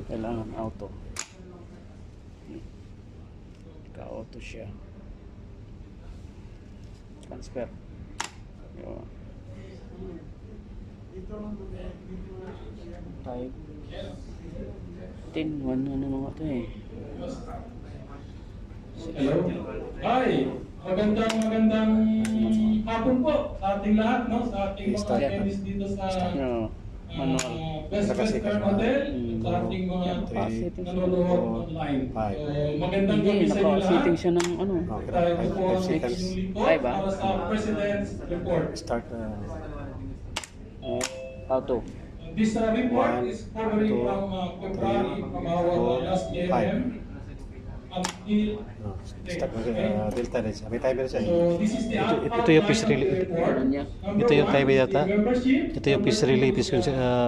Kailangan auto. Ka-auto siya. Transfer. Yun. Type 10, 1 ano mga ito eh. Hello. Hi. Magandang hapon po sa ating lahat, no? Sa ating mga attendees dito sa Manual. Best Western Hotel, sa ating mga nanonood online. So, magandang gabi sa inyo lahat. Naka-sitting siya ng ano. Tayo po ang inyong lingkod para sa President's Report. Start Auto. This report is covering from February from our last AMM until start Delta Red. May timer siya. so this is the Ito yung fish release. report. Ano niya? Ito yung timer yata. Membership. Ito yung fish release.